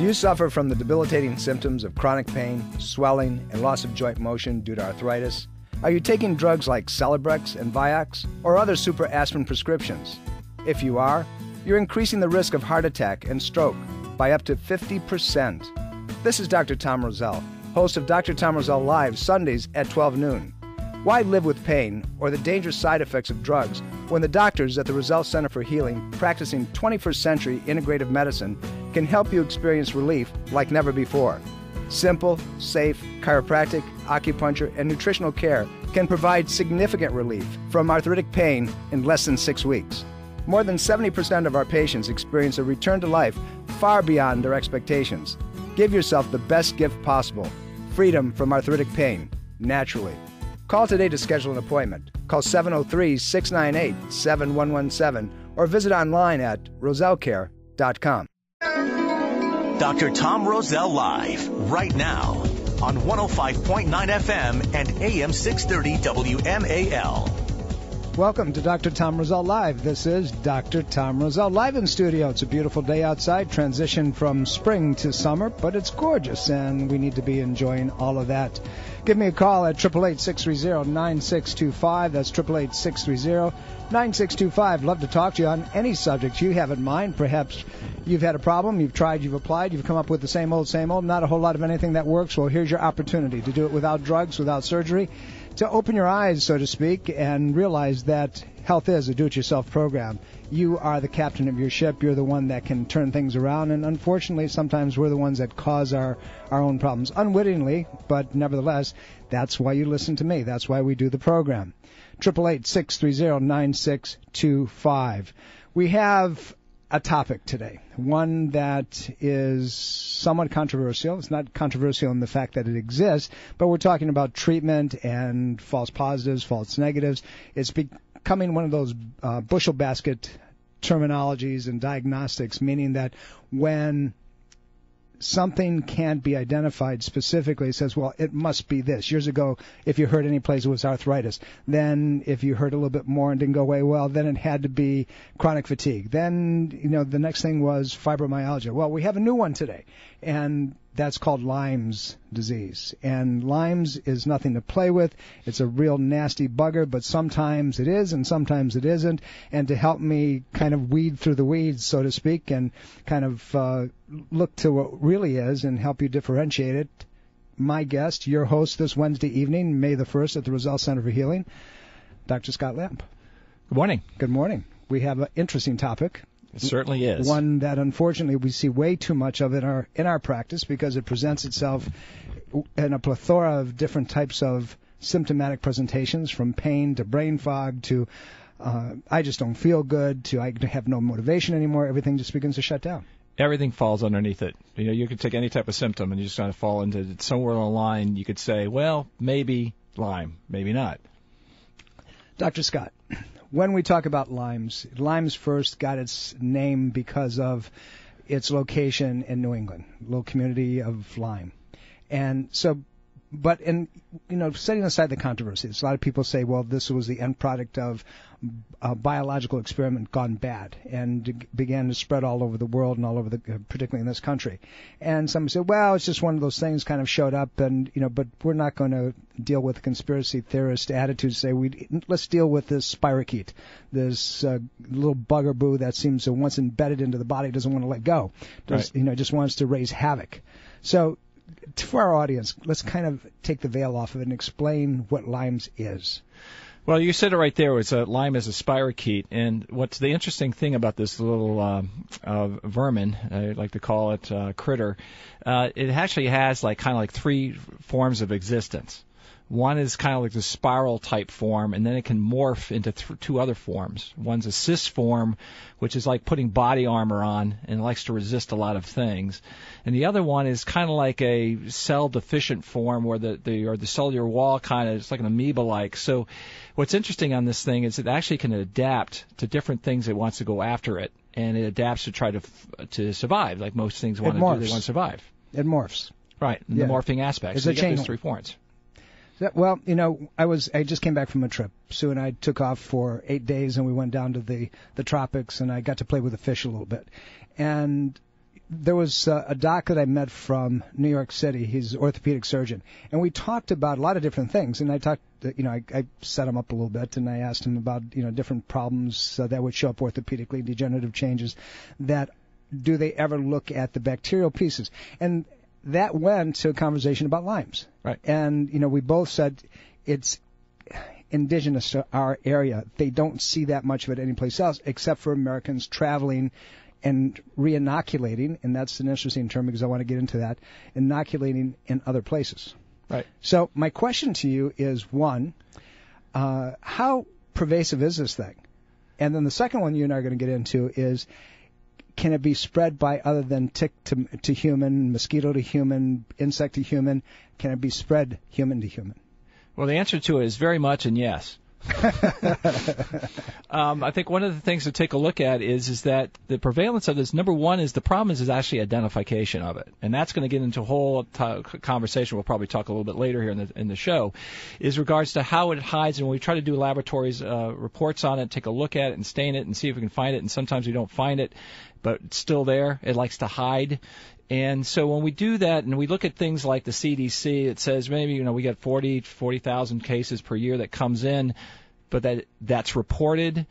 Do you suffer from the debilitating symptoms of chronic pain, swelling, and loss of joint motion due to arthritis? Are you taking drugs like Celebrex and Vioxx or other super aspirin prescriptions? If you are, you're increasing the risk of heart attack and stroke by up to 50%. This is Dr. Tom Roselle, host of Dr. Tom Roselle Live Sundays at 12 noon. Why live with pain or the dangerous side effects of drugs when the doctors at the Roselle Center for Healing, practicing 21st century integrative medicine, can help you experience relief like never before? Simple, safe, chiropractic, acupuncture, and nutritional care can provide significant relief from arthritic pain in less than 6 weeks. More than 70% of our patients experience a return to life far beyond their expectations. Give yourself the best gift possible, freedom from arthritic pain, naturally. Call today to schedule an appointment. Call 703-698-7117 or visit online at rosellecare.com. Dr. Tom Roselle Live, right now, on 105.9 FM and AM 630 WMAL. Welcome to Dr. Tom Roselle Live. This is Dr. Tom Roselle live in studio. It's a beautiful day outside, transition from spring to summer, but it's gorgeous, and we need to be enjoying all of that. Give me a call at 888-630-9625. That's 888-630-9625. Love to talk to you on any subject you have in mind. Perhaps you've had a problem, you've tried, you've applied, you've come up with the same old, not a whole lot of anything that works. Well, here's your opportunity to do it without drugs, without surgery, to open your eyes, so to speak, and realize that health is a do-it-yourself program. You are the captain of your ship. You're the one that can turn things around, and unfortunately, sometimes we're the ones that cause our own problems unwittingly, but nevertheless, that's why you listen to me. That's why we do the program. 888-630-9625. We have a topic today, one that is somewhat controversial. It's not controversial in the fact that it exists, but we're talking about treatment and false positives, false negatives. It's becoming one of those bushel basket terminologies and diagnostics, meaning that when something can't be identified specifically, it says, well, it must be this. Years ago, if you heard any place it was arthritis. Then if you heard a little bit more and didn't go away well, then it had to be chronic fatigue. Then, the next thing was fibromyalgia. Well, we have a new one today, and that's called Lyme disease. And Lyme's is nothing to play with. It's a real nasty bugger, but sometimes it is and sometimes it isn't. And to help me kind of weed through the weeds, so to speak, and kind of look to what really is and help you differentiate it, my guest, your host this Wednesday evening, May the 1st at the Roselle Center for Healing, Dr. Scott Lamp. Good morning. Good morning. We have an interesting topic. It certainly is. One that, unfortunately, we see way too much of in our practice because it presents itself in a plethora of different types of symptomatic presentations, from pain to brain fog to I just don't feel good to I have no motivation anymore. Everything just begins to shut down. Everything falls underneath it. You could take any type of symptom and you just kind of fall into it. Somewhere along the line you could say, well, maybe Lyme, maybe not. Dr. Scott, when we talk about Lyme's first got its name because of its location in New England, little community of Lyme. And so, but setting aside the controversies, a lot of people say, well, this was the end product of a biological experiment gone bad and began to spread all over the world and all over particularly in this country. And some say, well, it's just one of those things kind of showed up and, but we're not going to deal with conspiracy theorist attitudes. Say, let's deal with this spirochete, this little bugaboo that seems to once embedded into the body doesn't want to let go. Just wants to raise havoc. So, for our audience, let's kind of take the veil off of it and explain what Lyme's is. Well, you said it right there. Lyme is a spirochete, and what's the interesting thing about this little vermin, I like to call it critter, it actually has kind of three forms of existence. One is kind of like the spiral type form, and then it can morph into two other forms. One's a cyst form, which is like putting body armor on and likes to resist a lot of things. And the other one is kind of like a cell deficient form where the cellular wall kind of, it's like an amoeba-like. So what's interesting on this thing is it actually can adapt to different things it wants to go after it, and it adapts to try to survive, like most things want to do. They want to survive. It morphs. Right, the morphing aspect. It's so a you chain. get those 3 forms. Well, I just came back from a trip. Sue and I took off for 8 days, and we went down to the tropics, and I got to play with the fish a little bit. And there was a doc that I met from New York City. He's an orthopedic surgeon, and we talked about a lot of different things. And I I set him up a little bit, and I asked him about different problems that would show up orthopedically, degenerative changes. That do they ever look at the bacterial pieces? And that went to a conversation about Lyme's. Right. And we both said it's indigenous to our area. They don't see that much of it anyplace else, except for Americans traveling and re-inoculating, and that's an interesting term because I want to get into that, inoculating in other places. Right. So my question to you is, one, how pervasive is this thing? And then the second one you and I are going to get into is, can it be spread by other than tick to human, mosquito to human, insect to human? Can it be spread human to human? Well, the answer to it is very much and yes. I think one of the things to take a look at is that the prevalence of this, number one, is the problem is actually identification of it. And that's going to get into a whole conversation we'll probably talk a little bit later here in the show, is regards to how it hides. And when we try to do laboratories reports on it, take a look at it and stain it and see if we can find it. And sometimes we don't find it, but it's still there. It likes to hide. And so when we do that and we look at things like the CDC, it says maybe, we get 40,000 cases per year that comes in, but that's reported.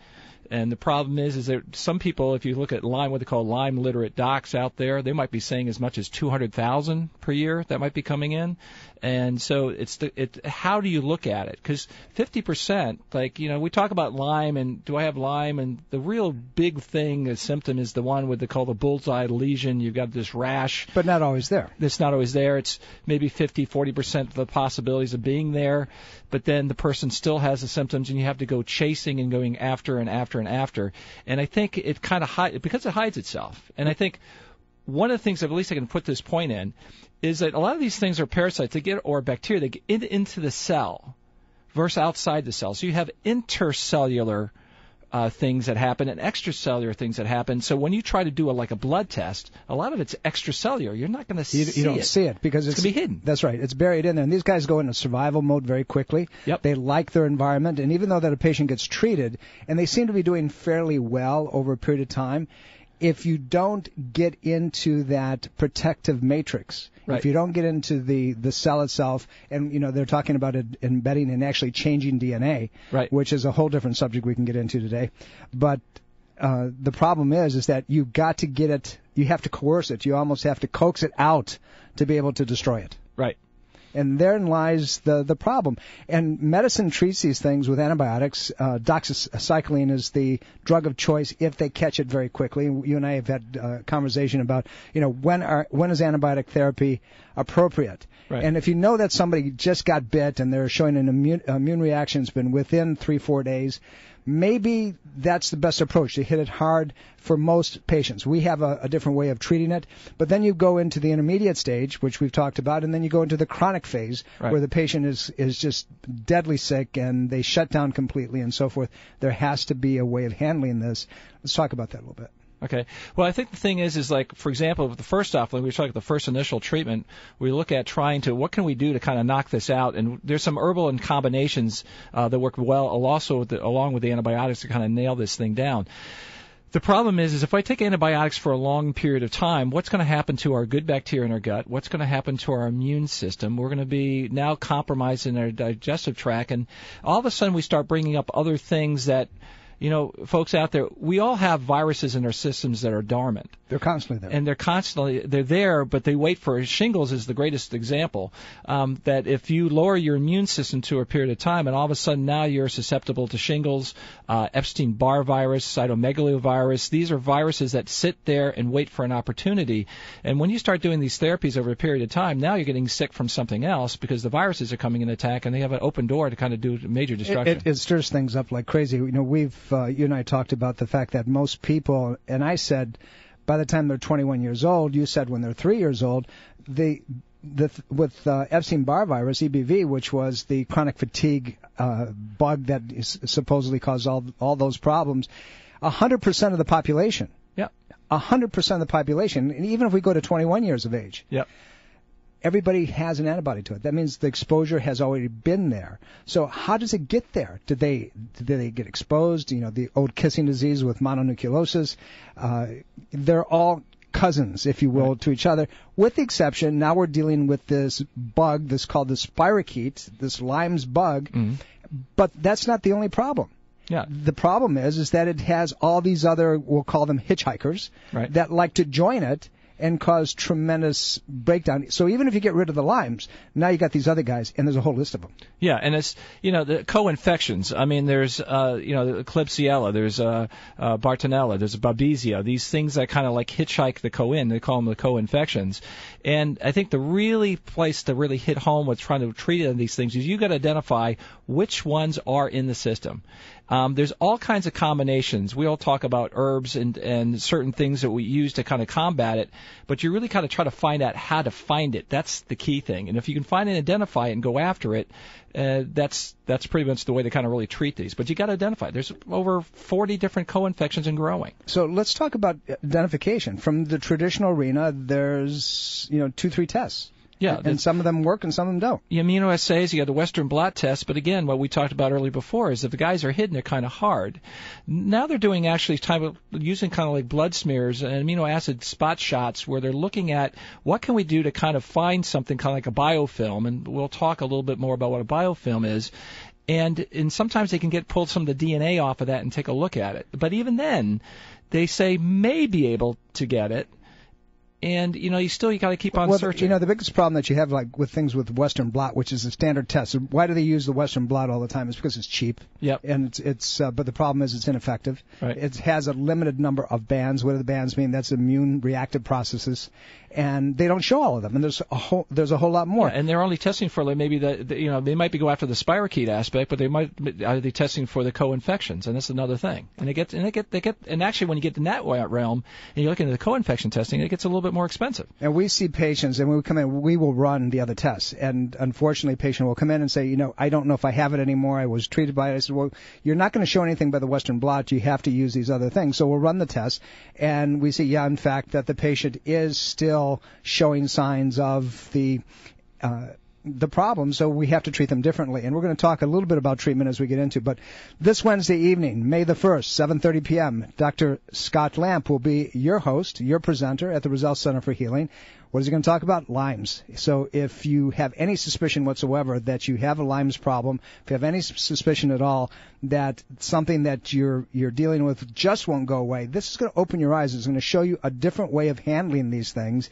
And the problem is that some people, if you look at Lyme, what they call Lyme literate docs out there, they might be saying as much as 200,000 per year that might be coming in. And so how do you look at it? Because 50%, we talk about Lyme and do I have Lyme? And the real big thing, a symptom is the one with the bullseye lesion. You've got this rash. But not always there. It's not always there. It's maybe 40% of the possibilities of being there. But then the person still has the symptoms and you have to go chasing and going after and after and after. And I think it kind of hides, because it hides itself. And I think one of the things, at least I can put this point in, is that a lot of these things are parasites or bacteria that get into the cell versus outside the cell. So you have intercellular things that happen and extracellular things that happen. So when you try to do a blood test, a lot of it's extracellular. You're not going to see it. You don't see it because it's going to be hidden. That's right. It's buried in there. And these guys go into survival mode very quickly. Yep. They like their environment. And even though that a patient gets treated, and they seem to be doing fairly well over a period of time, if you don't get into that protective matrix, right, if you don't get into the cell itself, and they're talking about it embedding and actually changing DNA, right, which is a whole different subject we can get into today. But the problem is that you've got to get it, you have to coerce it, you almost have to coax it out to be able to destroy it. Right. And therein lies the problem. And medicine treats these things with antibiotics. Doxycycline is the drug of choice if they catch it very quickly. You and I have had a conversation about, when is antibiotic therapy appropriate? Right. And if you know that somebody just got bit and they're showing an immune reaction, it's been within 3-4 days, maybe that's the best approach, to hit it hard for most patients. We have a different way of treating it, but then you go into the intermediate stage, which we've talked about, and then you go into the chronic phase, right, where the patient is just deadly sick and they shut down completely and so forth. There has to be a way of handling this. Let's talk about that a little bit. Okay. Well, I think the thing is for example, the first off, when we talk about the first initial treatment, we look at what can we do to kind of knock this out? And there's some herbal and combinations that work well, also along with the antibiotics, to kind of nail this thing down. The problem is if I take antibiotics for a long period of time, what's going to happen to our good bacteria in our gut? What's going to happen to our immune system? We're going to be now compromised in our digestive tract, and all of a sudden we start bringing up other things that, folks out there, we all have viruses in our systems that are dormant. They're constantly there. And they're there, but they wait for, shingles is the greatest example, that if you lower your immune system to a period of time, and all of a sudden now you're susceptible to shingles, Epstein-Barr virus, cytomegalovirus, these are viruses that sit there and wait for an opportunity. And when you start doing these therapies over a period of time, now you're getting sick from something else because the viruses are coming in attack, and they have an open door to kind of do major destruction. It stirs things up like crazy. You and I talked about the fact that most people, and I said, by the time they're 21 years old, you said when they're 3 years old, with Epstein-Barr virus, EBV, which was the chronic fatigue bug that supposedly caused all those problems, 100% of the population. Yep. 100% of the population, and even if we go to 21 years of age. Yep. Everybody has an antibody to it. That means the exposure has already been there. So how does it get there? Did they get exposed? The old kissing disease with mononucleosis. They're all cousins, if you will, to each other, with the exception, now we're dealing with this bug, this called the spirochete, this Lyme's bug, but that's not the only problem. Yeah. The problem is that it has all these other, we'll call them hitchhikers, that like to join it and cause tremendous breakdown. So even if you get rid of the Lymes, now you got these other guys, and there's a whole list of them. Yeah, and it's, the co-infections. I mean, there's, the Klebsiella, there's Bartonella, there's Babesia, these things that kind of like hitchhike the co-in. They call them the co-infections. And I think the really place to really hit home with trying to treat these things is you got to identify which ones are in the system. There's all kinds of combinations. We all talk about herbs and certain things that we use to kind of combat it, but you really kind of try to find out how to find it. That's the key thing. And if you can find and identify it and go after it, that's pretty much the way to kind of really treat these. But you got to identify. There's over 40 different co-infections and growing. So let's talk about identification. From the traditional arena, there's 2-3 tests. Yeah, and some of them work and some of them don't. The immunoassays, you got the Western blot test, but again, what we talked about earlier before is if the guys are hidden, they're kind of hard. Now they're doing actually using kind of like blood smears and amino acid spot shots where they're looking at what can we do to kind of find something kind of like a biofilm, and we'll talk a little bit more about what a biofilm is. And sometimes they can pull some of the DNA off of that and take a look at it. But even then, they say may be able to get it. And, you got to keep on searching. The biggest problem that you have, like with things with Western blot, which is a standard test. Why do they use the Western blot all the time? It's because it's cheap. Yep. And but the problem is it's ineffective. Right. It has a limited number of bands. What do the bands mean? That's immune reactive processes. And they don't show all of them. And there's a whole lot more. Yeah, and they're only testing for like maybe they might be go after the spirochete aspect, but are they testing for the co-infections? And that's another thing. And and actually when you get in that realm and you look into the co-infection testing, it gets a little bit more expensive. And we see patients, and when we come in, we will run the other tests. And unfortunately, a patient will come in and say, I don't know if I have it anymore. I was treated by it. I said, well, you're not going to show anything by the Western blot. You have to use these other things. So we'll run the test, and we see, in fact, that the patient is still showing signs of the problem, so we have to treat them differently. And we're going to talk a little bit about treatment as we get into. But this Wednesday evening, May the 1st, 7:30 p.m., Dr. Scott Lamp will be your host, your presenter at the Roselle Center for Healing. What is he going to talk about? Lymes. So if you have any suspicion whatsoever that you have a Lyme's problem, if you have any suspicion at all that something that you're dealing with just won't go away, this is going to open your eyes. It's going to show you a different way of handling these things.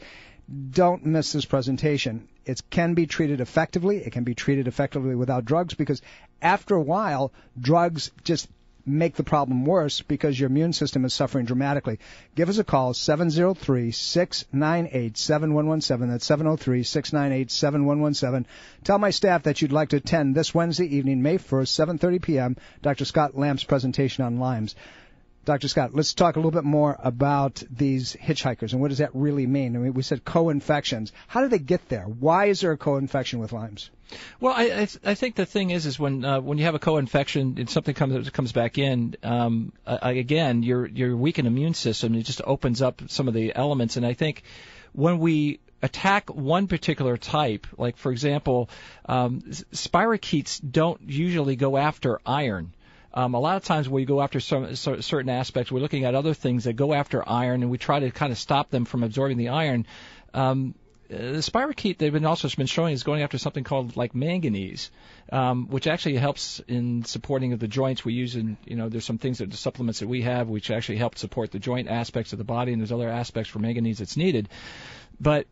Don't miss this presentation. It can be treated effectively. It can be treated effectively without drugs, because after a while, drugs just make the problem worse because your immune system is suffering dramatically. Give us a call, 703-698-7117. That's 703-698-7117. Tell my staff that you'd like to attend this Wednesday evening, May 1st, 7:30 p.m., Dr. Scott Lamp's presentation on Lymes. Dr. Scott, let's talk a little bit more about these hitchhikers and what does that really mean. I mean, we said co-infections. How do they get there? Why is there a co-infection with Lyme's? Well, I think the thing is when you have a co-infection and something comes back in, again, your weakened immune system, it just opens up some of the elements. And I think when we attack one particular type, like for example, spirochetes don't usually go after iron. A lot of times we go after certain aspects. We're looking at other things that go after iron, and we try to kind of stop them from absorbing the iron. The spirochete they've also been showing is going after something called like manganese, which actually helps in supporting of the joints. We use there's some things the supplements that we have which actually help support the joint aspects of the body, and there's other aspects for manganese that's needed. But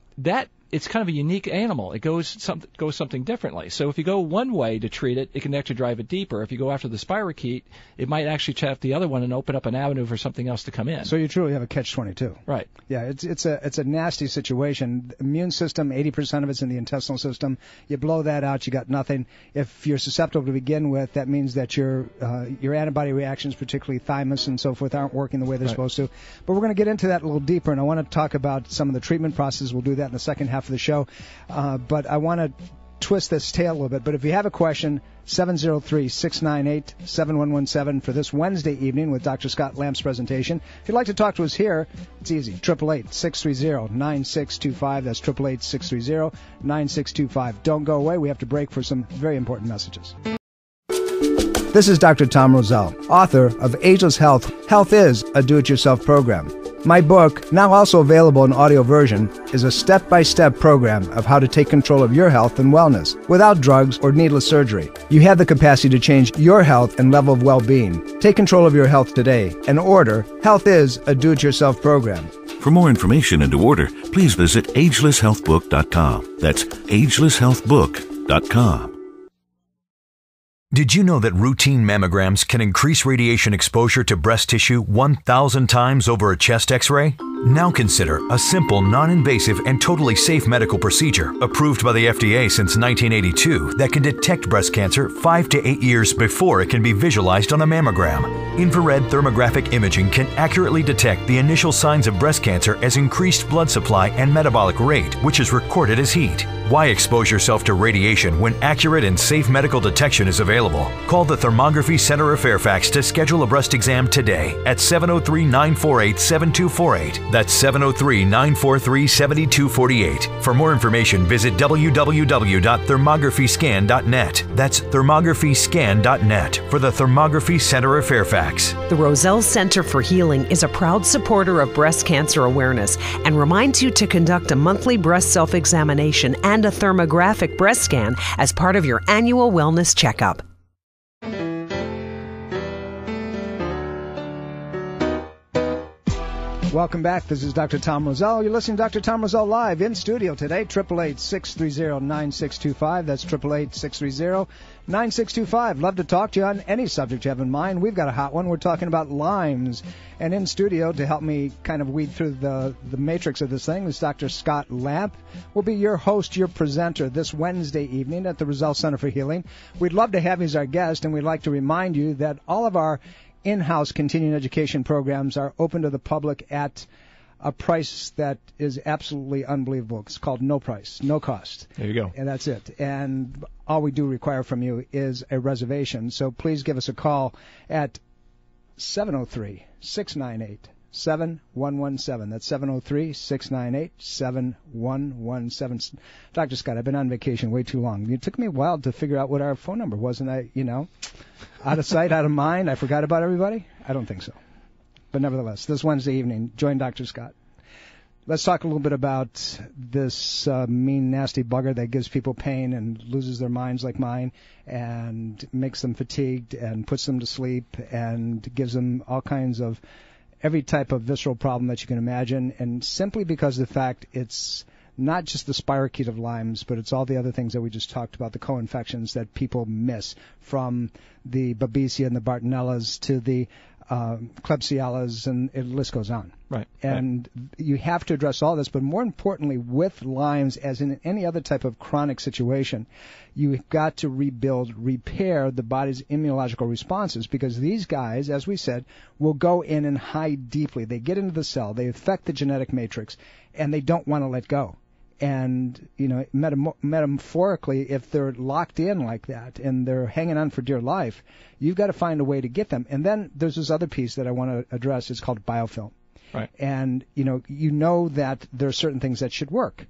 it's kind of a unique animal. It goes something differently. So if you go one way to treat it, it can actually drive it deeper. If you go after the spirochete, it might actually chap the other one and open up an avenue for something else to come in. So you truly have a catch-22. Right. Yeah, it's a nasty situation. The immune system, 80% of it's in the intestinal system. You blow that out, you got nothing. If you're susceptible to begin with, that means that your antibody reactions, particularly thymus and so forth, aren't working the way they're supposed to. But we're going to get into that a little deeper, and I want to talk about some of the treatment processes. We'll do that in the second half of the show. But I want to twist this tail a little bit. But if you have a question, 703-698-7117 for this Wednesday evening with Dr. Scott Lamp's presentation. If you'd like to talk to us here, it's easy. 888-630-9625. That's 888-630-9625. Don't go away. We have to break for some very important messages. This is Dr. Tom Roselle, author of Ageless Health. Health is a do-it-yourself program. My book, now also available in audio version, is a step-by-step program of how to take control of your health and wellness without drugs or needless surgery. You have the capacity to change your health and level of well-being. Take control of your health today and order Health is a Do-It-Yourself program. For more information and to order, please visit agelesshealthbook.com. That's agelesshealthbook.com. Did you know that routine mammograms can increase radiation exposure to breast tissue 1,000 times over a chest X-ray? Now consider a simple, non-invasive, and totally safe medical procedure approved by the FDA since 1982 that can detect breast cancer 5 to 8 years before it can be visualized on a mammogram. Infrared thermographic imaging can accurately detect the initial signs of breast cancer as increased blood supply and metabolic rate, which is recorded as heat. Why expose yourself to radiation when accurate and safe medical detection is available? Call the Thermography Center of Fairfax to schedule a breast exam today at 703-948-7248. That's 703-943-7248. For more information, visit www.thermographyscan.net. That's thermographyscan.net for the Thermography Center of Fairfax. The Roselle Center for Healing is a proud supporter of breast cancer awareness and reminds you to conduct a monthly breast self-examination and a thermographic breast scan as part of your annual wellness checkup. Welcome back. This is Dr. Tom Roselle. You're listening to Dr. Tom Roselle live in studio today, 888-630-9625. That's 888-630-9625. Love to talk to you on any subject you have in mind. We've got a hot one. We're talking about Lyme's. And in studio to help me kind of weed through the matrix of this thing is Dr. Scott Lamp. Will be your host, your presenter this Wednesday evening at the Roselle Center for Healing. We'd love to have you as our guest, and we'd like to remind you that all of our in-house continuing education programs are open to the public at a price that is absolutely unbelievable. It's called no price, no cost. There you go. And that's it. And all we do require from you is a reservation. So please give us a call at 703-698-7117. That's 703-698-7117. Dr. Scott, I've been on vacation way too long. It took me a while to figure out what our phone number was, and I, out of sight, out of mind, I forgot about everybody? I don't think so. But nevertheless, this Wednesday evening, join Dr. Scott. Let's talk a little bit about this mean, nasty bugger that gives people pain and loses their minds like mine and makes them fatigued and puts them to sleep and gives them all kinds of every type of visceral problem that you can imagine. And simply because of the fact it's not just the spirochete of Lyme's, but it's all the other things that we just talked about, the co-infections that people miss, from the Babesia and the Bartonellas to the Klebsiellas, and the list goes on. Right. And you have to address all this, but more importantly, with Lyme's, as in any other type of chronic situation, you've got to rebuild, repair the body's immunological responses, because these guys, as we said, will go in and hide deeply. They get into the cell, they affect the genetic matrix, and they don't want to let go. And, metaphorically, if they're locked in like that and they're hanging on for dear life, you've got to find a way to get them. And then there's this other piece that I want to address. It's called biofilm. Right. And, you know that there are certain things that should work.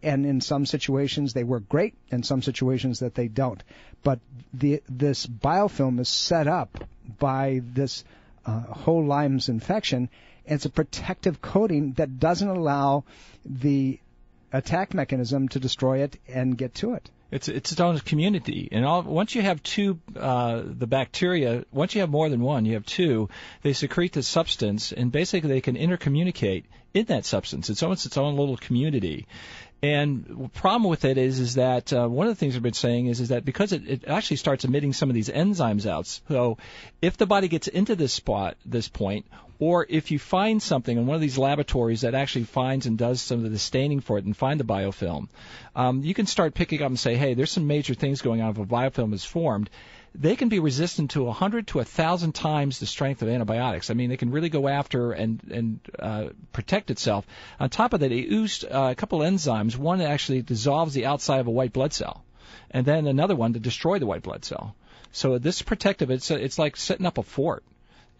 And in some situations they work great, in some situations that they don't. But this biofilm is set up by this whole Lyme's infection. And it's a protective coating that doesn't allow the attack mechanism to destroy it and get to it. It's its own community, and once you have the bacteria, once you have more than one, you have two, they secrete this substance, and basically they can intercommunicate in that substance. It's almost its own little community. And the problem with it is that one of the things I've been saying is that because it actually starts emitting some of these enzymes out. So if the body gets into this point, or if you find something in one of these laboratories that actually finds and does some of the staining for it and find the biofilm, you can start picking up and say, hey, there's some major things going on if a biofilm is formed. They can be resistant to 100 to 1,000 times the strength of antibiotics. I mean, they can really go after and protect itself. On top of that, it used a couple enzymes. One actually dissolves the outside of a white blood cell, and then another one to destroy the white blood cell. So this protective, it's like setting up a fort.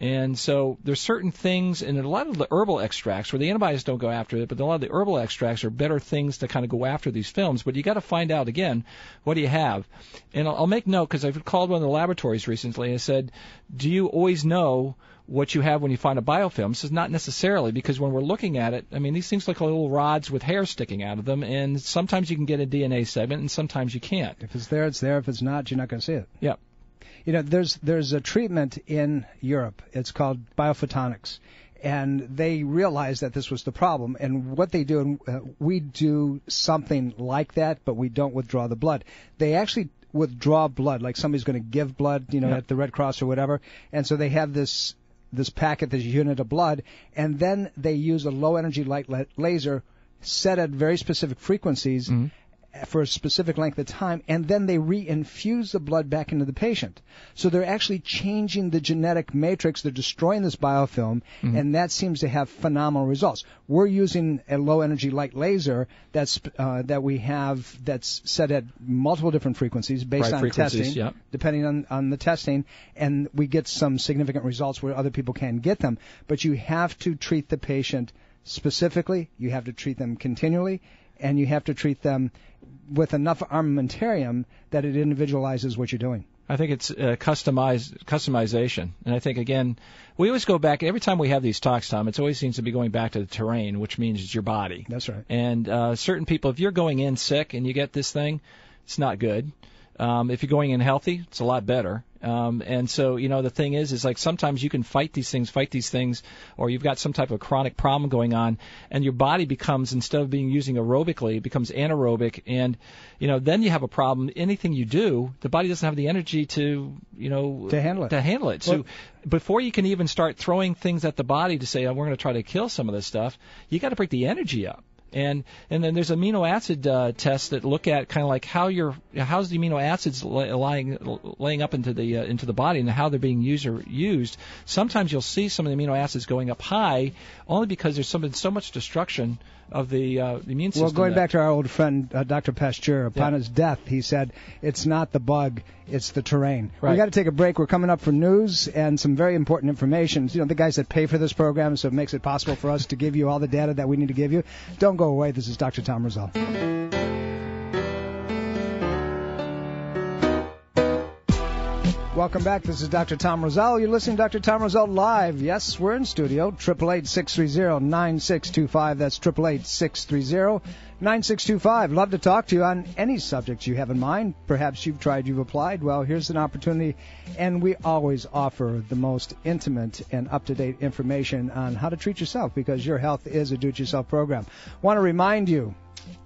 And so there's certain things, and a lot of the herbal extracts, where the antibiotics don't go after it, but a lot of the herbal extracts are better things to kind of go after these films. But you got to find out, again, what do you have? And I'll make note, because I've called one of the laboratories recently and I said, do you always know what you have when you find a biofilm. This is not necessarily, because when we're looking at it, I mean, these things look like little rods with hair sticking out of them, and sometimes you can get a DNA segment, and sometimes you can't. If it's there, it's there. If it's not, you're not going to see it. Yeah. You know, there's a treatment in Europe. It's called biophotonics, and they realized that this was the problem. And what they do, and we do something like that, but we don't withdraw the blood. They actually withdraw blood, like somebody's going to give blood, you know, at the Red Cross or whatever. And so they have this packet, this unit of blood, and then they use a low-energy light laser set at very specific frequencies for a specific length of time, and then they reinfuse the blood back into the patient. So they're actually changing the genetic matrix. They're destroying this biofilm, and that seems to have phenomenal results. We're using a low-energy light laser that we have that's set at multiple different frequencies based on testing, depending on the testing, and we get some significant results where other people can't get them. But you have to treat the patient specifically. You have to treat them continually, and you have to treat them with enough armamentarium that it individualizes what you're doing. I think it's customization. And I think, again, we always go back, every time we have these talks, Tom, it always seems to be going back to the terrain, which means it's your body. That's right. And certain people, if you're going in sick and you get this thing, it's not good. If you're going in healthy, it's a lot better. And so, you know, the thing is like sometimes you can fight these things, or you've got some type of chronic problem going on, and your body becomes, instead of being using aerobically, it becomes anaerobic, and, you know, then you have a problem. Anything you do, the body doesn't have the energy to, you know, to handle it. So before you can even start throwing things at the body to say, oh, we're going to try to kill some of this stuff, you got to break the energy up. And then there's amino acid tests that look at kind of like how's the amino acids laying up into the body and how they're being used. Sometimes you'll see some of the amino acids going up high only because there's been so much destruction of the immune system. Well, going back to our old friend Dr. Pasteur, upon his death, he said it's not the bug, it's the terrain. Right. We got to take a break. We're coming up for news and some very important information. You know, the guys that pay for this program, so it makes it possible for us to give you all the data that we need to give you. Don't go away. This is Dr. Tom Roselle. Welcome back. This is Dr. Tom Roselle. You're listening to Dr. Tom Roselle live. Yes, we're in studio. 888-630-9625. That's 888-630-9625. Love to talk to you on any subject you have in mind. Perhaps you've tried, you've applied. Well, here's an opportunity, and we always offer the most intimate and up-to-date information on how to treat yourself, because your health is a do-it-yourself program. Want to remind you,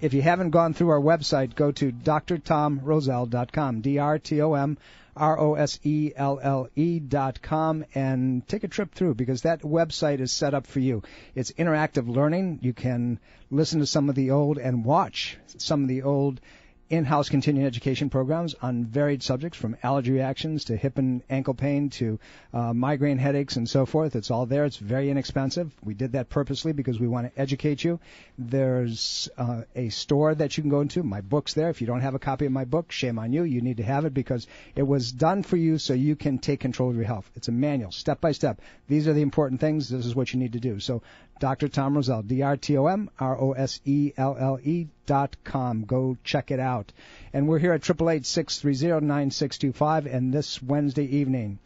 if you haven't gone through our website, go to drtomroselle.com, DrTomRoselle.com, and take a trip through, because that website is set up for you. It's interactive learning. You can listen to some of the old and watch some of the old in-house continuing education programs on varied subjects, from allergy reactions to hip and ankle pain to migraine headaches and so forth. It's all there. It's very inexpensive. We did that purposely because we want to educate you. There's a store that you can go into. My book's there. If you don't have a copy of my book, shame on you. You need to have it, because it was done for you so you can take control of your health. It's a manual, step by step. These are the important things. This is what you need to do. So Dr. Tom Roselle, DrTomRoselle.com. Go check it out. And we're here at 888-630-9625, and this Wednesday evening,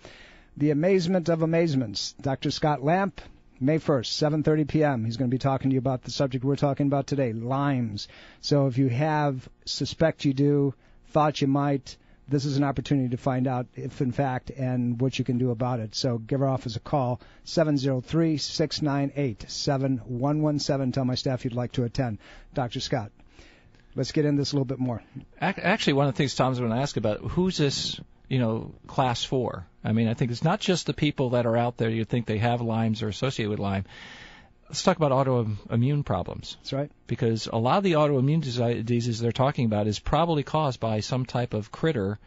the amazement of amazements, Dr. Scott Lamp, May 1st, 7:30 p.m. He's going to be talking to you about the subject we're talking about today, Lyme's. So if you suspect you do, thought you might, this is an opportunity to find out if, in fact, and what you can do about it. So give our office a call, 703-698-7117. Tell my staff you'd like to attend. Dr. Scott, let's get into this a little bit more. Actually, one of the things Tom's going to ask about, who's this, class for? I mean, I think it's not just the people that are out there you think they have Lyme's or associated with Lyme. Let's talk about autoimmune problems. That's right. Because a lot of the autoimmune diseases they're talking about is probably caused by some type of critter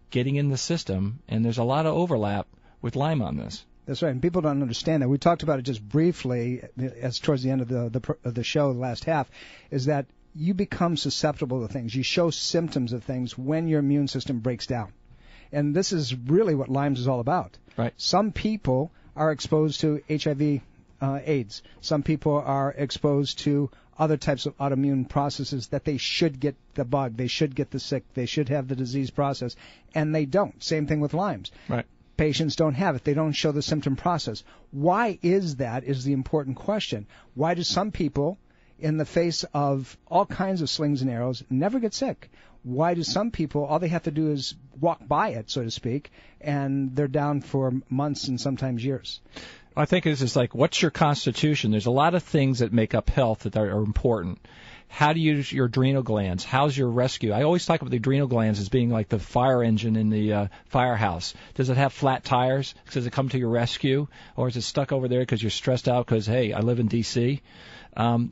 getting in the system, and there's a lot of overlap with Lyme on this. That's right, and people don't understand that. We talked about it just briefly as towards the end of the show, the last half, is that you become susceptible to things. You show symptoms of things when your immune system breaks down. And this is really what Lyme's is all about. Right. Some people are exposed to HIV AIDS. Some people are exposed to other types of autoimmune processes that they should get the bug, they should get the sick, they should have the disease process, and they don't. Same thing with Lyme's. Right. patients don't have it. They don't show the symptom process. Why is that is the important question. Why do some people, in the face of all kinds of slings and arrows, never get sick? Why do some people, all they have to do is walk by it, so to speak, and they're down for months and sometimes years? I think this is like, what's your constitution? There's a lot of things that make up health that are important. How do you use your adrenal glands? How's your rescue? I always talk about the adrenal glands as being like the fire engine in the firehouse. Does it have flat tires? Does it come to your rescue? Or is it stuck over there because you're stressed out because, hey, I live in D.C.?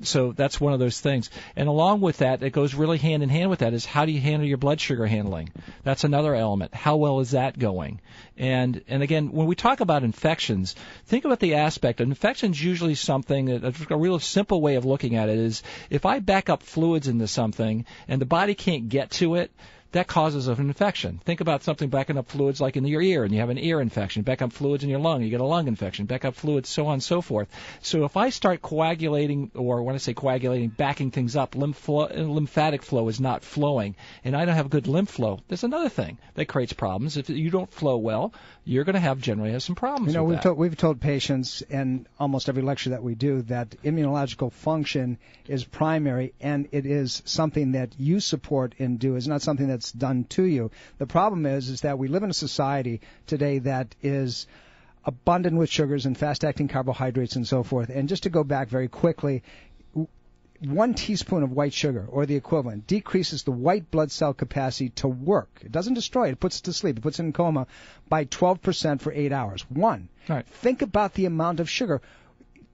So that's one of those things. And along with that, it goes really hand in hand with that is how do you handle your blood sugar handling? That's another element. How well is that going? And again, when we talk about infections, think about the aspect. An infection is usually something, a real simple way of looking at it is if I back up fluids into something and the body can't get to it, that causes an infection. Think about something backing up fluids like in your ear, and you have an ear infection. Back up fluids in your lung, you get a lung infection. Back up fluids, so on and so forth. So if I start coagulating, or when I say coagulating, backing things up, lymphatic flow is not flowing, and I don't have good lymph flow, there's another thing that creates problems. If you don't flow well, you're going to generally have some problems with that. We've told patients in almost every lecture that we do that immunological function is primary, and it is something that you support and do. It's not something that's done to you. The problem is that we live in a society today that is abundant with sugars and fast-acting carbohydrates and so forth. And just to go back very quickly, 1 teaspoon of white sugar, or the equivalent, decreases the white blood cell capacity to work. It doesn't destroy it. It puts it to sleep. It puts it in coma by 12% for 8 hours. One. Right. Think about the amount of sugar.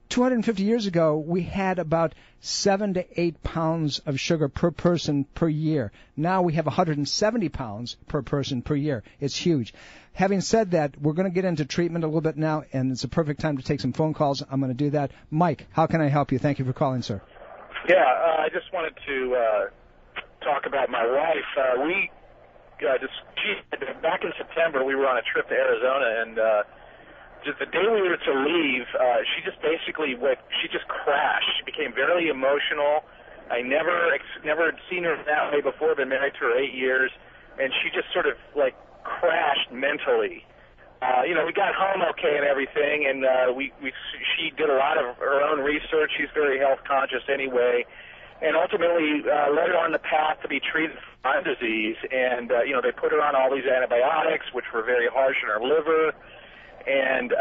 250 years ago, we had about 7 to 8 pounds of sugar per person per year. Now we have 170 pounds per person per year. It's huge. Having said that, we're going to get into treatment a little bit now, and it's a perfect time to take some phone calls. I'm going to do that. Mike, how can I help you? Thank you for calling, sir. Yeah, I just wanted to talk about my wife. Back in September, we were on a trip to Arizona, and just the day we were to leave, she just crashed. She became very emotional. I never had seen her that way before. Been married to her 8 years, and she just sort of like crashed mentally. We got home okay and everything, and she did a lot of her own research. She's very health conscious anyway, and ultimately led her on the path to be treated for Lyme disease. And they put her on all these antibiotics, which were very harsh on her liver. And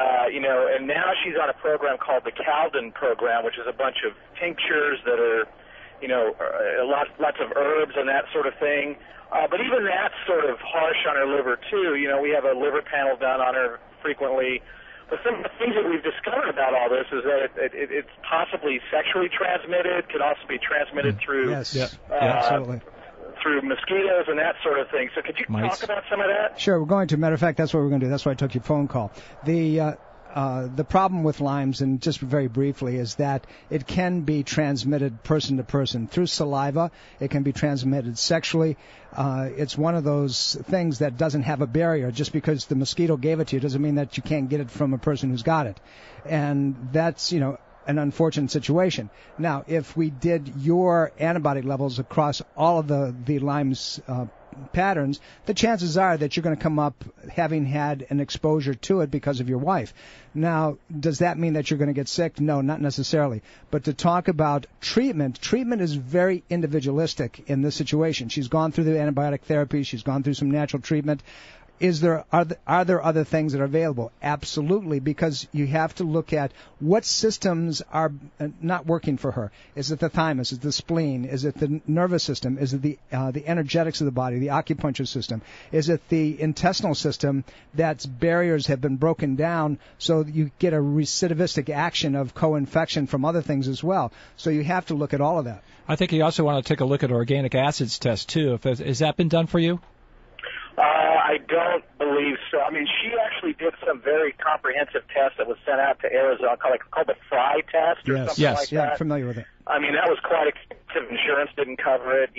now she's on a program called the Calden program, which is a bunch of tinctures that are, lots of herbs and that sort of thing. But even that's sort of harsh on her liver, too. We have a liver panel done on her frequently. But some of the things that we've discovered about all this is that it's possibly sexually transmitted, can also be transmitted through absolutely. Through mosquitoes and that sort of thing. So could you talk about some of that? Sure, we're going to. Matter of fact, that's what we're going to do. That's why I took your phone call. The problem with Lyme's, and just very briefly, is that it can be transmitted person to person through saliva. It can be transmitted sexually. It's one of those things that doesn't have a barrier. Just because the mosquito gave it to you doesn't mean that you can't get it from a person who's got it. And that's, an unfortunate situation. Now, if we did your antibody levels across all of the Lyme's patterns, the chances are that you're going to come up having had an exposure to it because of your wife. Now, does that mean that you're going to get sick? No, not necessarily. But to talk about treatment is very individualistic in this situation. She's gone through the antibiotic therapy. She's gone through some natural treatment. Are there other things that are available? Absolutely, because you have to look at what systems are not working for her. Is it the thymus? Is it the spleen? Is it the nervous system? Is it the energetics of the body, the acupuncture system? Is it the intestinal system that's barriers have been broken down so that you get a recidivistic action of co-infection from other things as well? So you have to look at all of that. I think you also want to take a look at organic acids test, too. Has that been done for you? I don't believe so. I mean, she actually did some very comprehensive tests that was sent out to Arizona called the Fry test or something like that. Yes, I'm familiar with it. I mean, that was quite expensive. Insurance didn't cover it,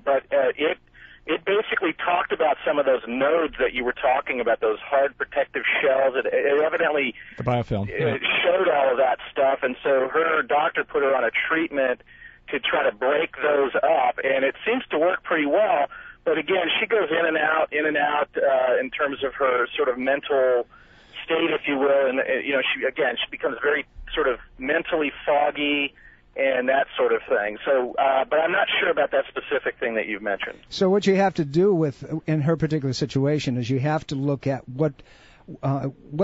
but it basically talked about some of those nodes that you were talking about, those hard protective shells. It evidently the biofilm. It showed all of that stuff, and so her doctor put her on a treatment to try to break those up, and it seems to work pretty well. But again, she goes in and out in terms of her sort of mental state, if you will, and she becomes very sort of mentally foggy and that sort of thing. So, but I'm not sure about that specific thing that you've mentioned. So what you have to do in her particular situation is you have to look at what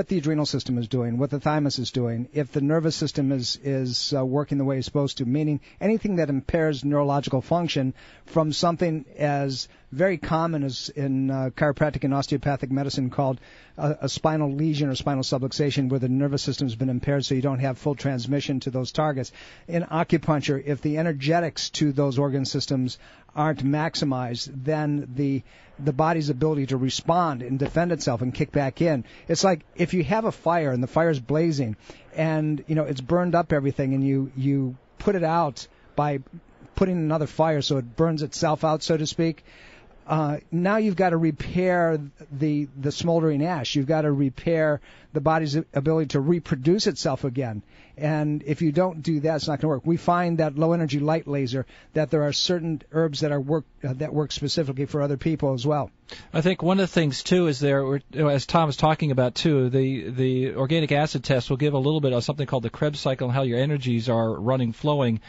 the adrenal system is doing, what the thymus is doing, if the nervous system is working the way it's supposed to, meaning anything that impairs neurological function from something as very common as in chiropractic and osteopathic medicine called a spinal lesion or spinal subluxation, where the nervous system has been impaired so you don't have full transmission to those targets. In acupuncture, if the energetics to those organ systems aren't maximized, then the body's ability to respond and defend itself and kick back in. It's like if you have a fire and the fire's blazing and it's burned up everything, and you put it out by putting another fire so it burns itself out, so to speak. Now you've got to repair the smoldering ash. You've got to repair the body's ability to reproduce itself again. And if you don't do that, it's not going to work. We find that low-energy light laser, that there are certain herbs that work specifically for other people as well. I think one of the things, too, is as Tom was talking about, too, the organic acid test will give a little bit of something called the Krebs cycle and how your energies are flowing.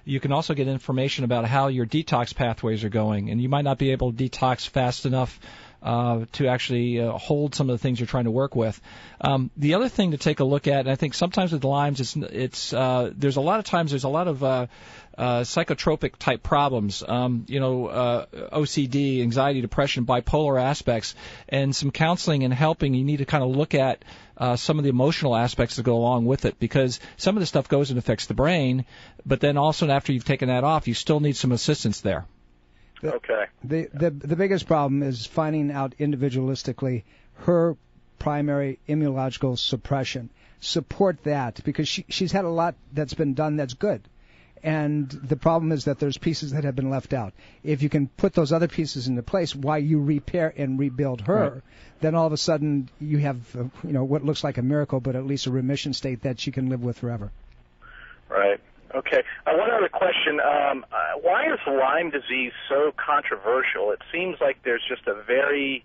You can also get information about how your detox pathways are going, and you might not be able to detox fast enough to actually hold some of the things you're trying to work with. The other thing to take a look at, and I think sometimes with Lyme's, there's a lot of psychotropic type problems, OCD, anxiety, depression, bipolar aspects, and some counseling and helping. You need to kind of look at some of the emotional aspects that go along with it, because some of the stuff goes and affects the brain, but then also after you've taken that off, you still need some assistance there. Okay. The biggest problem is finding out individualistically her primary immunological suppression. Support that, because she's had a lot that's been done that's good. And the problem is that there's pieces that have been left out. If you can put those other pieces into place while you repair and rebuild her, right, then all of a sudden you have what looks like a miracle, but at least a remission state that she can live with forever. Right. Okay. One other question. Why is Lyme disease so controversial? It seems like there's just a very,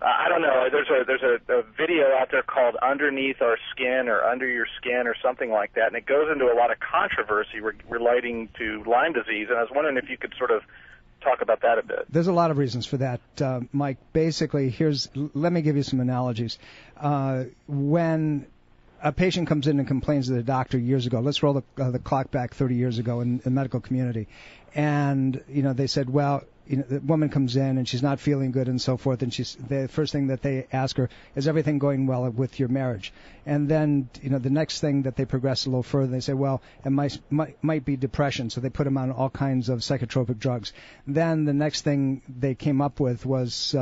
I don't know, there's a video out there called Underneath Our Skin or Under Your Skin or something like that, and it goes into a lot of controversy relating to Lyme disease, and I was wondering if you could sort of talk about that a bit. There's a lot of reasons for that, Mike. Basically, let me give you some analogies. When a patient comes in and complains to the doctor years ago, let's roll the clock back 30 years ago in the medical community, and they said, well, the woman comes in and she's not feeling good and so forth, and the first thing that they ask her is, everything going well with your marriage? And then the next thing that they progress a little further, they say, well, it might be depression, so they put them on all kinds of psychotropic drugs. Then the next thing they came up with was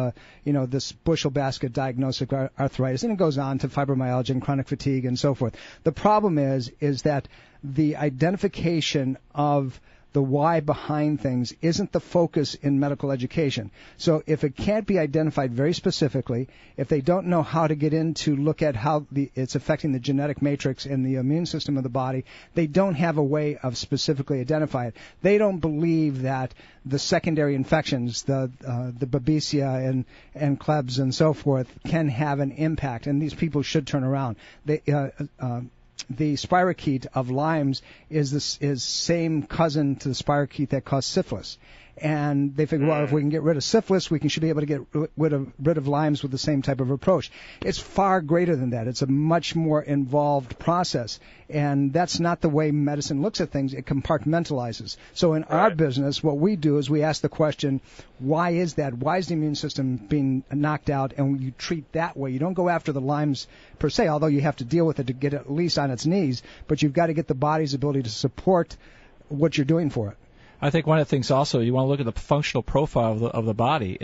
this bushel basket diagnostic arthritis, and it goes on to fibromyalgia and chronic fatigue and so forth. The problem is that the identification of the why behind things isn't the focus in medical education. So if it can't be identified very specifically, if they don't know how to get in to look at how it's affecting the genetic matrix and the immune system of the body, they don't have a way of specifically identifying it. They don't believe that the secondary infections, the Babesia and Klebs and so forth, can have an impact, and these people should turn around. The spirochete of Lyme's is same cousin to the spirochete that caused syphilis. And they figure, well, if we can get rid of syphilis, we should be able to get rid of Lyme's with the same type of approach. It's far greater than that. It's a much more involved process. And that's not the way medicine looks at things. It compartmentalizes. So in our business, what we do is we ask the question, why is that? Why is the immune system being knocked out? And you treat that way. You don't go after the Lyme's per se, although you have to deal with it to get it at least on its knees. But you've got to get the body's ability to support what you're doing for it. I think one of the things also, you want to look at the functional profile of the body.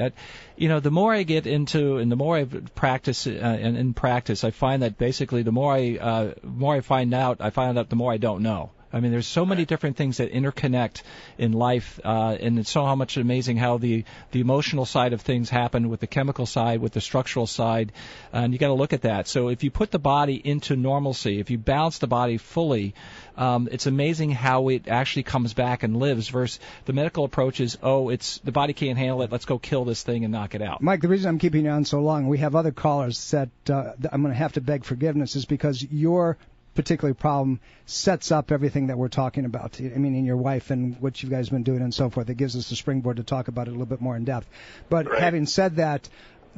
The more I get into and the more I practice and in practice, I find that basically the more I find out, the more I don't know. I mean, there's so many different things that interconnect in life, and it's so how much amazing how the emotional side of things happen with the chemical side, with the structural side, and you got to look at that. So if you put the body into normalcy, if you balance the body fully, it's amazing how it actually comes back and lives. Versus the medical approach is, it's the body can't handle it. Let's go kill this thing and knock it out. Mike, the reason I'm keeping you on so long, we have other callers that I'm going to have to beg forgiveness, is because your particular problem sets up everything that we're talking about. I mean, in your wife and what you guys have been doing and so forth. It gives us the springboard to talk about it a little bit more in depth. But having said that,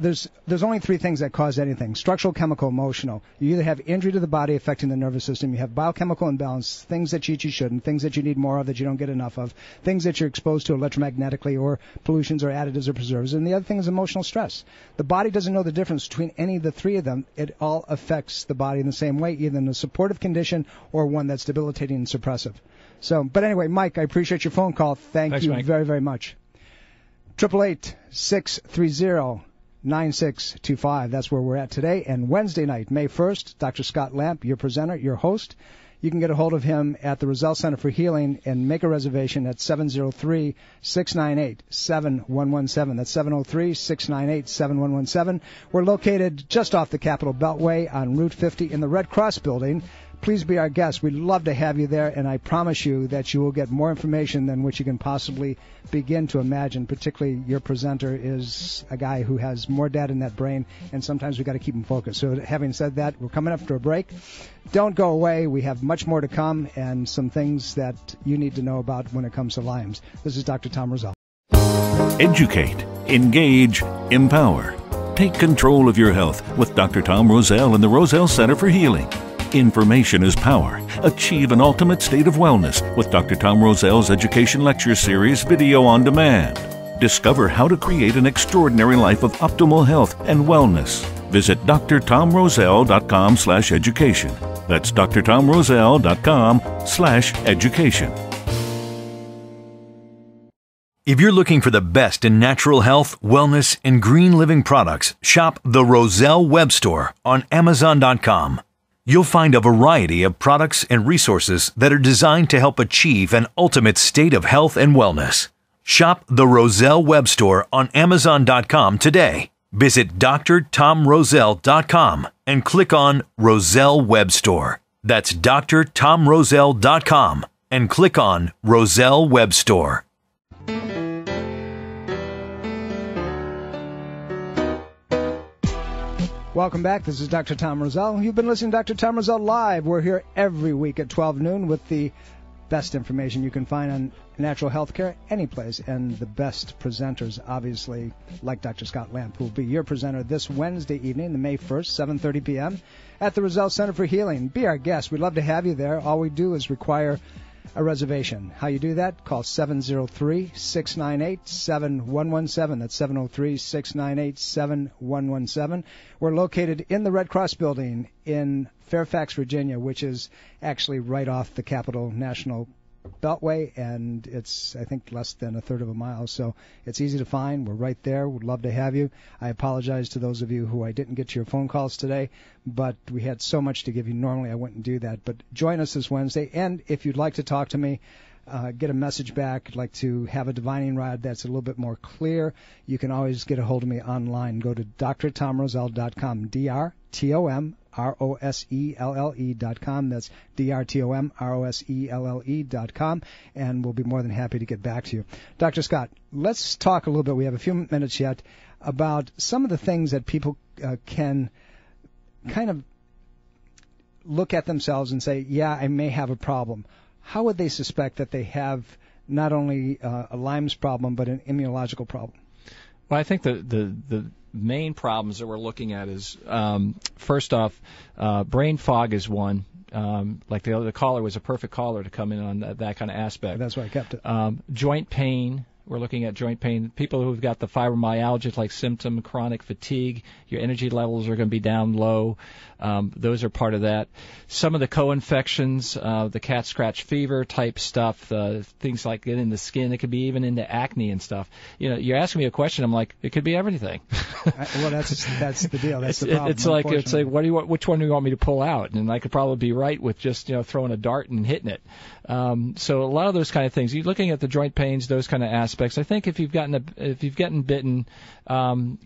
there's only three things that cause anything: structural, chemical, emotional. You either have injury to the body affecting the nervous system, you have biochemical imbalance, things that you eat you shouldn't, things that you need more of that you don't get enough of, things that you're exposed to electromagnetically or pollutions or additives or preservatives, and the other thing is emotional stress. The body doesn't know the difference between any of the three of them. It all affects the body in the same way, either in a supportive condition or one that's debilitating and suppressive. So, but anyway, Mike, I appreciate your phone call. Thanks, you, Mike, very, very much. 888-630-9625. That's where we're at today. And Wednesday night, May 1st, Dr. Scott Lamp, your presenter, your host. You can get a hold of him at the Roselle Center for Healing and make a reservation at 703-698-7117. That's 703-698-7117. We're located just off the Capitol Beltway on Route 50 in the Red Cross building. Please be our guest. We'd love to have you there, and I promise you that you will get more information than what you can possibly begin to imagine. Particularly your presenter is a guy who has more data in that brain, and sometimes we've got to keep him focused. So having said that, we're coming up to a break. Don't go away. We have much more to come and some things that you need to know about when it comes to Lyme's. This is Dr. Tom Roselle. Educate, engage, empower. Take control of your health with Dr. Tom Roselle and the Roselle Center for Healing. Information is power. Achieve an ultimate state of wellness with Dr. Tom Roselle's Education Lecture Series video on demand. Discover how to create an extraordinary life of optimal health and wellness. Visit drtomroselle.com/education. That's drtomroselle.com/education. If you're looking for the best in natural health, wellness, and green living products, shop the Roselle Web Store on Amazon.com. You'll find a variety of products and resources that are designed to help achieve an ultimate state of health and wellness. Shop the Roselle Web Store on Amazon.com today. Visit drtomroselle.com and click on Roselle Web Store. That's drtomroselle.com and click on Roselle Web Store. Welcome back. This is Dr. Tom Roselle. You've been listening to Dr. Tom Roselle Live. We're here every week at 12 noon with the best information you can find on natural health care any place, and the best presenters, obviously, like Dr. Scott Lamp, who will be your presenter this Wednesday evening, the May 1st, 7:30 p.m. at the Roselle Center for Healing. Be our guest. We'd love to have you there. All we do is require a reservation. How you do that? Call 703-698-7117. That's 703-698-7117. We're located in the Red Cross building in Fairfax, Virginia, which is actually right off the Capitol National Beltway, and it's, I think, less than a third of a mile, so it's easy to find. We're right there. We'd love to have you. I apologize to those of you who I didn't get to your phone calls today, but we had so much to give you. Normally I wouldn't do that, but join us this Wednesday, and if you'd like to talk to me, get a message back, like to have a divining rod that's a little bit more clear, you can always get a hold of me online. Go to drtomroselle.com, drtomroselle.com. That's drtomroselle.com, and we'll be more than happy to get back to you. Dr. Scott, let's talk a little bit, we have a few minutes yet, about some of the things that people can kind of look at themselves and say, yeah, I may have a problem. How would they suspect that they have not only a Lyme's problem, but an immunological problem? Well, I think the main problems that we're looking at is, first off, brain fog is one. Like the caller was a perfect caller to come in on that kind of aspect. That's why I kept it. Joint pain, We're looking at joint pain. People who've got the fibromyalgia-like symptom, chronic fatigue, your energy levels are going to be down low. Those are part of that. Some of the co-infections, the cat scratch fever type stuff, things like getting in the skin. It could be even into acne and stuff. You're asking me a question. I'm like, it could be everything. Well, that's the deal. That's the problem. It's like what do you want? Which one do you want me to pull out? And I could probably be right with just throwing a dart and hitting it. So a lot of those kind of things. You're looking at the joint pains, those kind of aspects. I think if you've gotten bitten,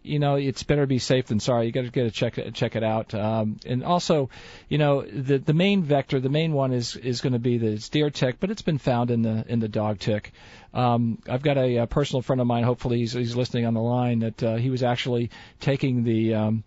it's better to be safe than sorry. You got to check it out. And also, the main vector, the main one is going to be the deer tick, but it's been found in the dog tick. I've got a personal friend of mine. Hopefully, he's listening on the line. That he was actually taking the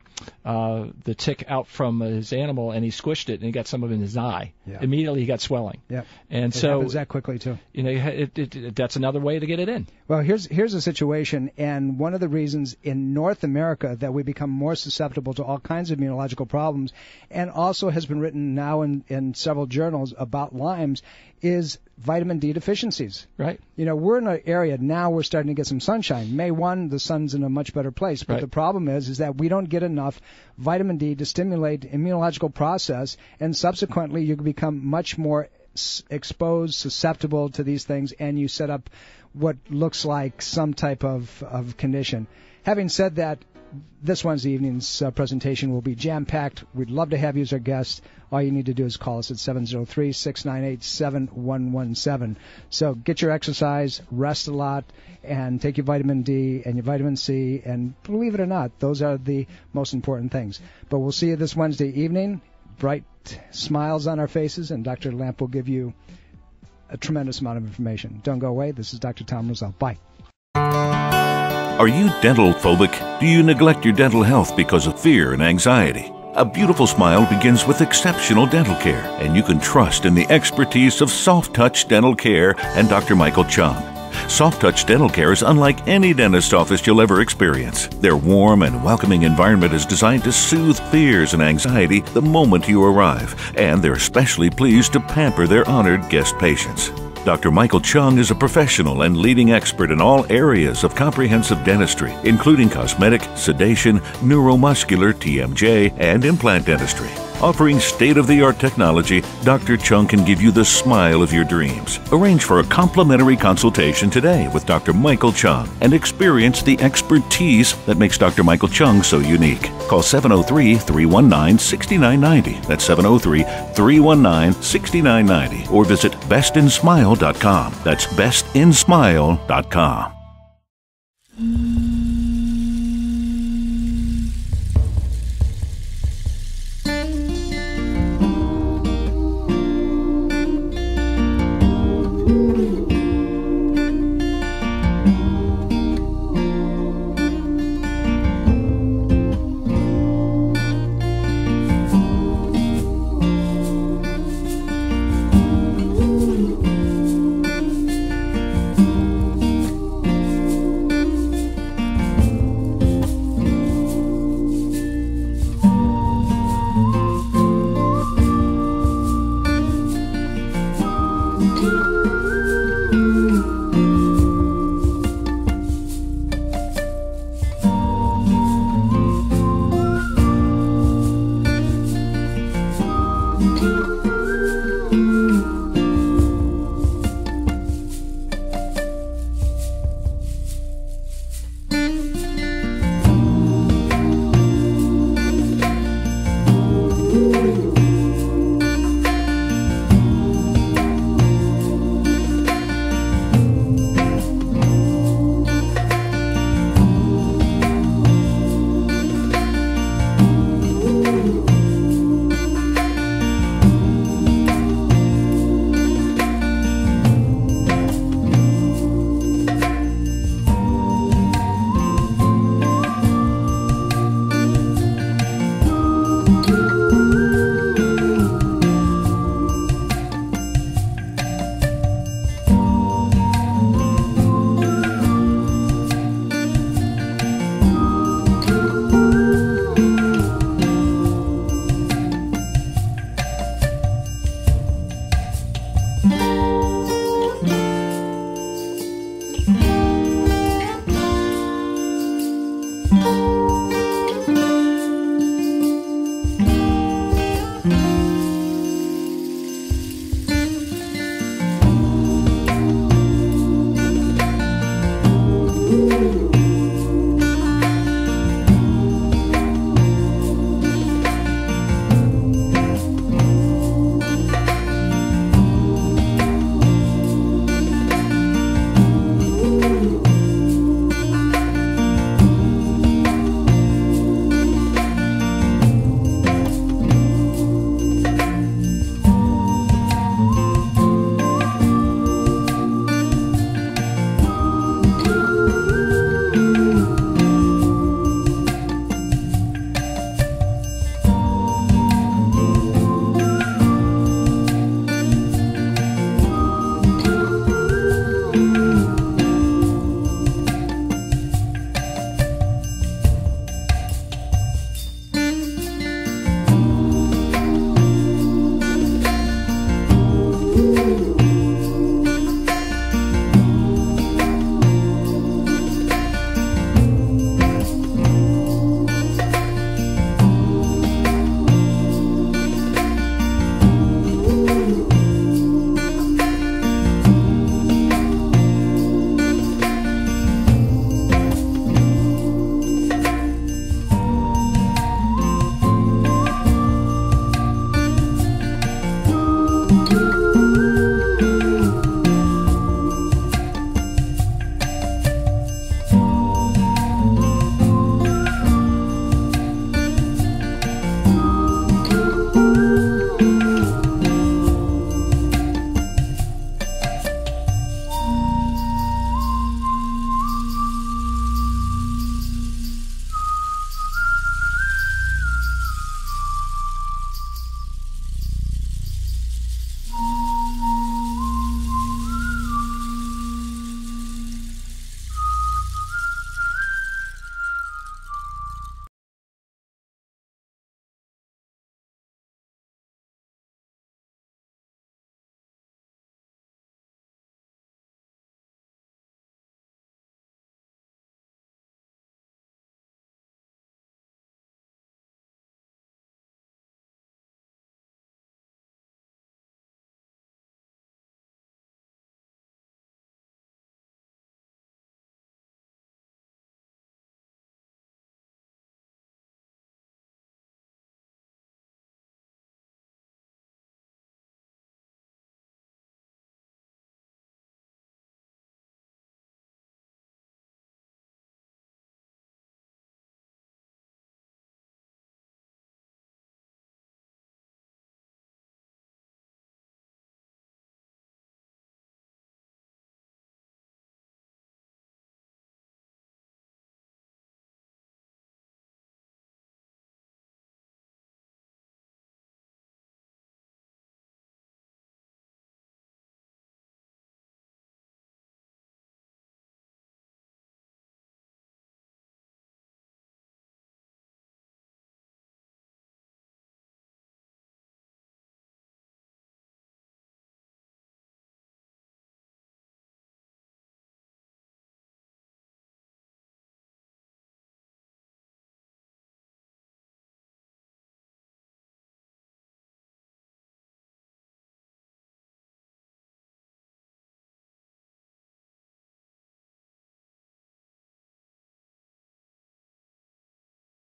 tick out from his animal, and he squished it, and he got some of it in his eye. Yeah. Immediately, he got swelling. Yeah, and it happens that quickly too. That's another way to get it in. Well, here's a situation, and one of the reasons in North America that we become more susceptible to all kinds of immunological problems, and also has been written now in several journals about Lyme's, is vitamin D deficiencies. Right. We're in an area now we're starting to get some sunshine. May 1, the sun's in a much better place. But the problem is that we don't get enough vitamin D to stimulate immunological process, and subsequently you become much more exposed, susceptible to these things, and you set up what looks like some type of condition. Having said that, this Wednesday evening's presentation will be jam-packed. We'd love to have you as our guest. All you need to do is call us at 703-698-7117. So get your exercise, rest a lot, and take your vitamin D and your vitamin C. And believe it or not, those are the most important things. But we'll see you this Wednesday evening. Bright smiles on our faces, and Dr. Lamp will give you a tremendous amount of information. Don't go away. This is Dr. Tom Roselle. Bye. Are you dental phobic? Do you neglect your dental health because of fear and anxiety? A beautiful smile begins with exceptional dental care, and you can trust in the expertise of Soft Touch Dental Care and Dr. Michael Chung. Soft Touch Dental Care is unlike any dentist office you'll ever experience. Their warm and welcoming environment is designed to soothe fears and anxiety the moment you arrive, and they're especially pleased to pamper their honored guest patients. Dr. Michael Chung is a professional and leading expert in all areas of comprehensive dentistry, including cosmetic, sedation, neuromuscular, TMJ, and implant dentistry. Offering state-of-the-art technology, Dr. Chung can give you the smile of your dreams. Arrange for a complimentary consultation today with Dr. Michael Chung and experience the expertise that makes Dr. Michael Chung so unique. Call 703-319-6990. That's 703-319-6990. Or visit bestinsmile.com. That's bestinsmile.com.